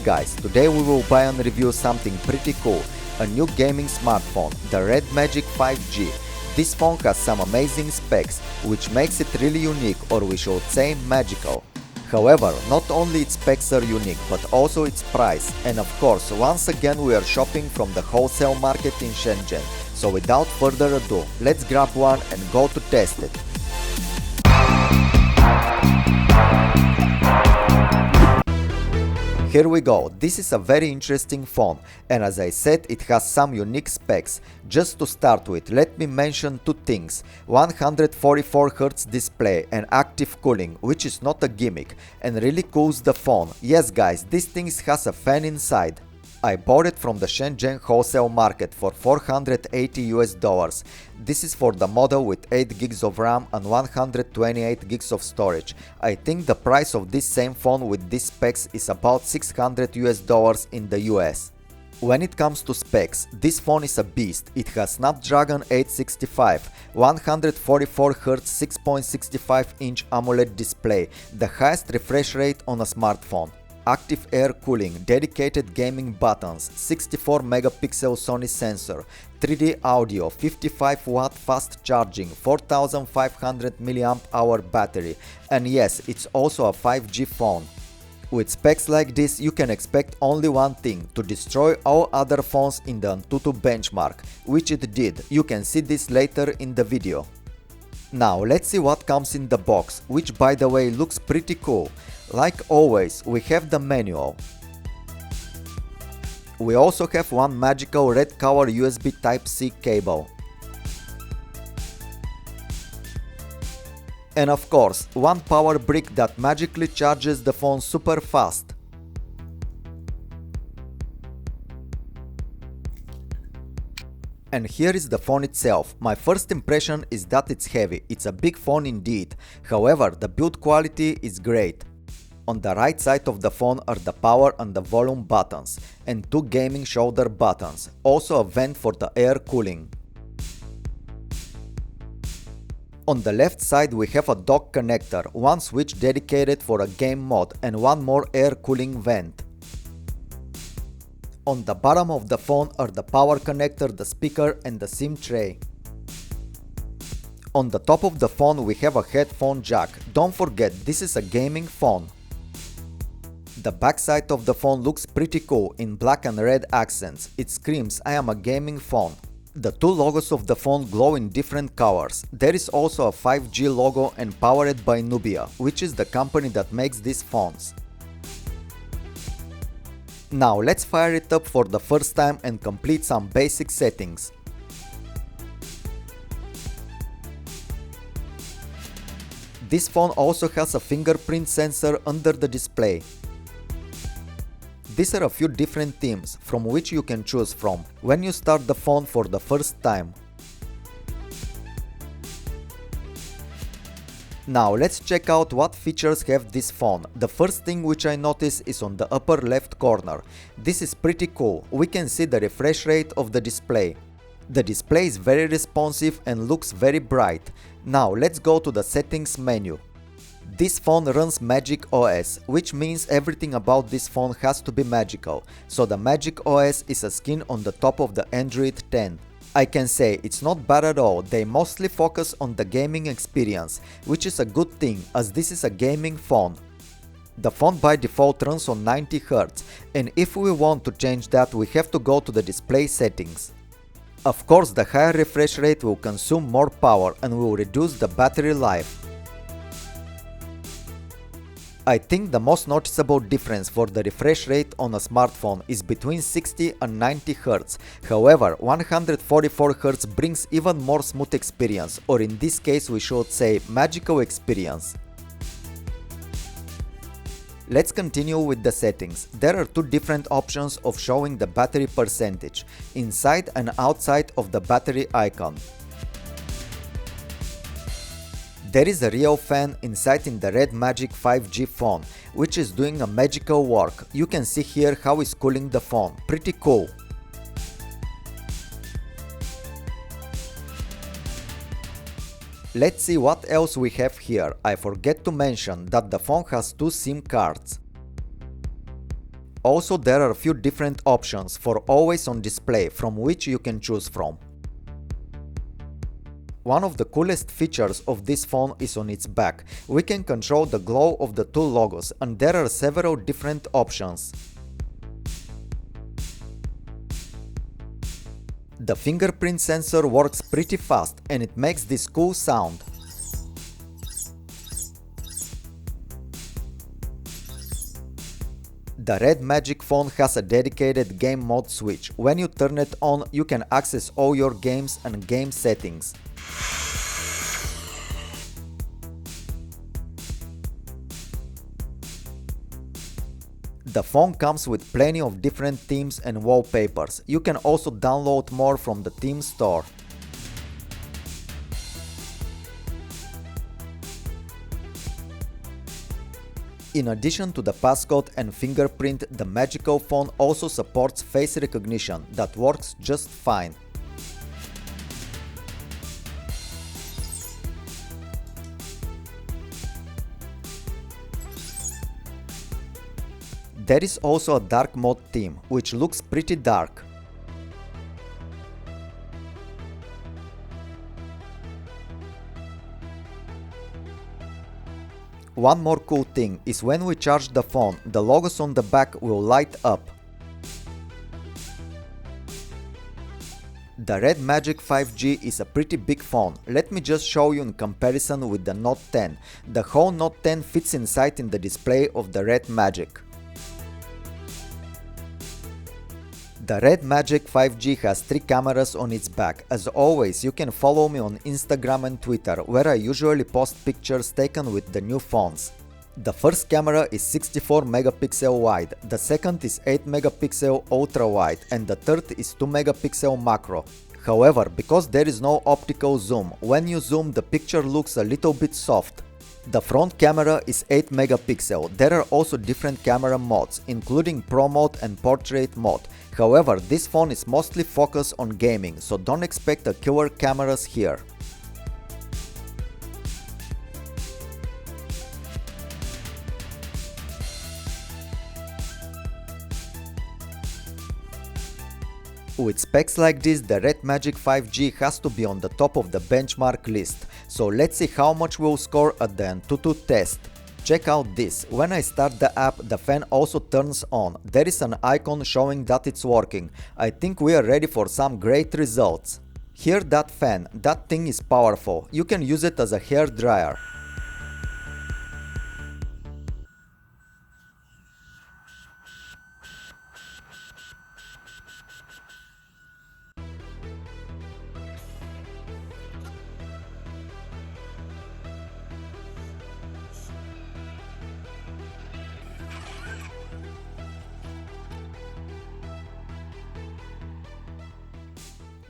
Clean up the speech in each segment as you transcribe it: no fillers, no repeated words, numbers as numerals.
guys, today we will buy and review something pretty cool, a new gaming smartphone, the Red Magic 5G. This phone has some amazing specs, which makes it really unique, or we should say magical. However, not only its specs are unique, but also its price, and of course, once again we are shopping from the wholesale market in Shenzhen. So without further ado, let's grab one and go to test it. Here we go. This is a very interesting phone, and as I said, it has some unique specs. Just to start with, let me mention two things: 144Hz display and active cooling, which is not a gimmick and really cools the phone. Yes guys, this thing has a fan inside. I bought it from the Shenzhen wholesale market for $480. This is for the model with 8 gigs of RAM and 128 gigs of storage. I think the price of this same phone with these specs is about $600 in the US. When it comes to specs, this phone is a beast. It has Snapdragon 865, 144Hz 6.65-inch AMOLED display, the highest refresh rate on a smartphone. Active air cooling, dedicated gaming buttons, 64 megapixel Sony sensor, 3D audio, 55 watt fast charging, 4500 mAh battery, and yes, it's also a 5G phone. With specs like this, you can expect only one thing: to destroy all other phones in the Antutu benchmark, which it did. You can see this later in the video. Now let's see what comes in the box, which by the way looks pretty cool. Like always, we have the manual. We also have one magical red color USB Type-C cable. And of course, one power brick that magically charges the phone super fast. And here is the phone itself. My first impression is that it's heavy. It's a big phone indeed. However, the build quality is great. On the right side of the phone are the power and the volume buttons, and two gaming shoulder buttons, also a vent for the air cooling. On the left side we have a dock connector, one switch dedicated for a game mode and one more air cooling vent. On the bottom of the phone are the power connector, the speaker and the SIM tray. On the top of the phone we have a headphone jack. Don't forget, this is a gaming phone. The backside of the phone looks pretty cool in black and red accents. It screams, I am a gaming phone. The two logos of the phone glow in different colors. There is also a 5G logo and powered by Nubia, which is the company that makes these phones. Now let's fire it up for the first time and complete some basic settings. This phone also has a fingerprint sensor under the display. These are a few different themes from which you can choose from when you start the phone for the first time. Now let's check out what features have this phone. The first thing which I notice is on the upper left corner. This is pretty cool. We can see the refresh rate of the display. The display is very responsive and looks very bright. Now let's go to the settings menu. This phone runs Magic OS, which means everything about this phone has to be magical. So the Magic OS is a skin on the top of the Android 10. I can say it's not bad at all. They mostly focus on the gaming experience, which is a good thing as this is a gaming phone. The phone by default runs on 90 Hz, and if we want to change that, we have to go to the display settings. Of course, the higher refresh rate will consume more power and will reduce the battery life. I think the most noticeable difference for the refresh rate on a smartphone is between 60 and 90 Hz. However, 144 Hz brings even more smooth experience, or in this case we should say magical experience. Let's continue with the settings. There are two different options of showing the battery percentage, inside and outside of the battery icon. There is a real fan inside in the Red Magic 5G phone, which is doing a magical work. You can see here how it's cooling the phone. Pretty cool. Let's see what else we have here. I forget to mention that the phone has two SIM cards. Also, there are a few different options for always on display from which you can choose from. One of the coolest features of this phone is on its back. We can control the glow of the two logos, and there are several different options. The fingerprint sensor works pretty fast and it makes this cool sound. The Red Magic phone has a dedicated game mode switch. When you turn it on, you can access all your games and game settings. The phone comes with plenty of different themes and wallpapers. You can also download more from the theme store. In addition to the passcode and fingerprint, the Magical phone also supports face recognition that works just fine. There is also a dark mode theme, which looks pretty dark. One more cool thing is when we charge the phone, the logos on the back will light up. The Red Magic 5G is a pretty big phone. Let me just show you in comparison with the Note 10. The whole Note 10 fits inside in the display of the Red Magic. The Red Magic 5G has 3 cameras on its back. As always, you can follow me on Instagram and Twitter, where I usually post pictures taken with the new phones. The first camera is 64 megapixel wide, the second is 8 megapixel ultra wide, and the third is 2 megapixel macro. However, because there is no optical zoom, when you zoom the picture looks a little bit soft. The front camera is 8 megapixel. There are also different camera modes, including Pro mode and Portrait mode. However, this phone is mostly focused on gaming, so don't expect a killer cameras here. With specs like this, the Red Magic 5G has to be on the top of the benchmark list. So let's see how much we'll score at the AnTuTu test. Check out this. When I start the app, the fan also turns on. There is an icon showing that it's working. I think we are ready for some great results. Hear that fan? That thing is powerful. You can use it as a hair dryer.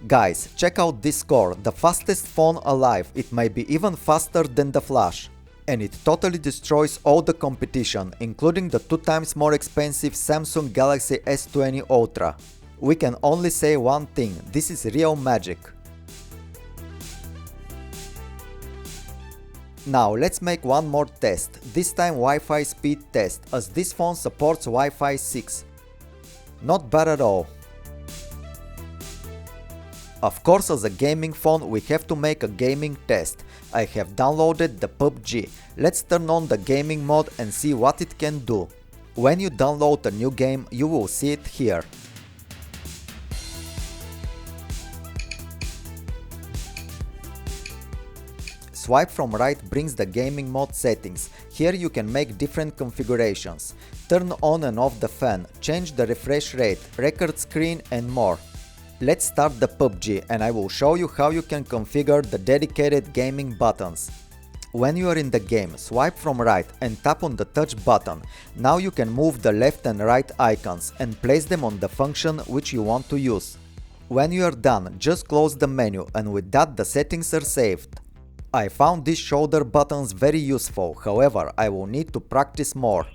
Guys, check out this score, the fastest phone alive. It may be even faster than the Flash. And it totally destroys all the competition, including the 2 times more expensive Samsung Galaxy S20 Ultra. We can only say one thing, this is real magic. Now let's make one more test, this time Wi-Fi speed test, as this phone supports Wi-Fi 6. Not bad at all. Of course, as a gaming phone, we have to make a gaming test. I have downloaded the PUBG. Let's turn on the gaming mode and see what it can do. When you download a new game, you will see it here. Swipe from right brings the gaming mode settings. Here you can make different configurations. Turn on and off the fan, change the refresh rate, record screen and more. Let's start the PUBG and I will show you how you can configure the dedicated gaming buttons. When you are in the game, swipe from right and tap on the touch button. Now you can move the left and right icons and place them on the function which you want to use. When you are done, just close the menu and with that the settings are saved. I found these shoulder buttons very useful, however I will need to practice more.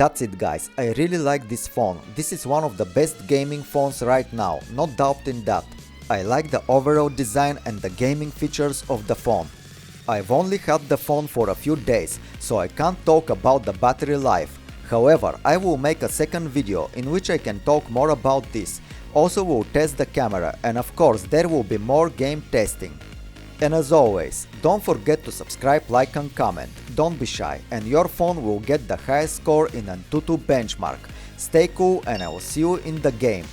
That's it guys, I really like this phone. This is one of the best gaming phones right now, no doubt in that. I like the overall design and the gaming features of the phone. I've only had the phone for a few days, so I can't talk about the battery life. However, I will make a second video in which I can talk more about this. Also we'll test the camera, and of course there will be more game testing. And as always, don't forget to subscribe, like and comment. Don't be shy, and your phone will get the highest score in Antutu benchmark. Stay cool and I will see you in the game.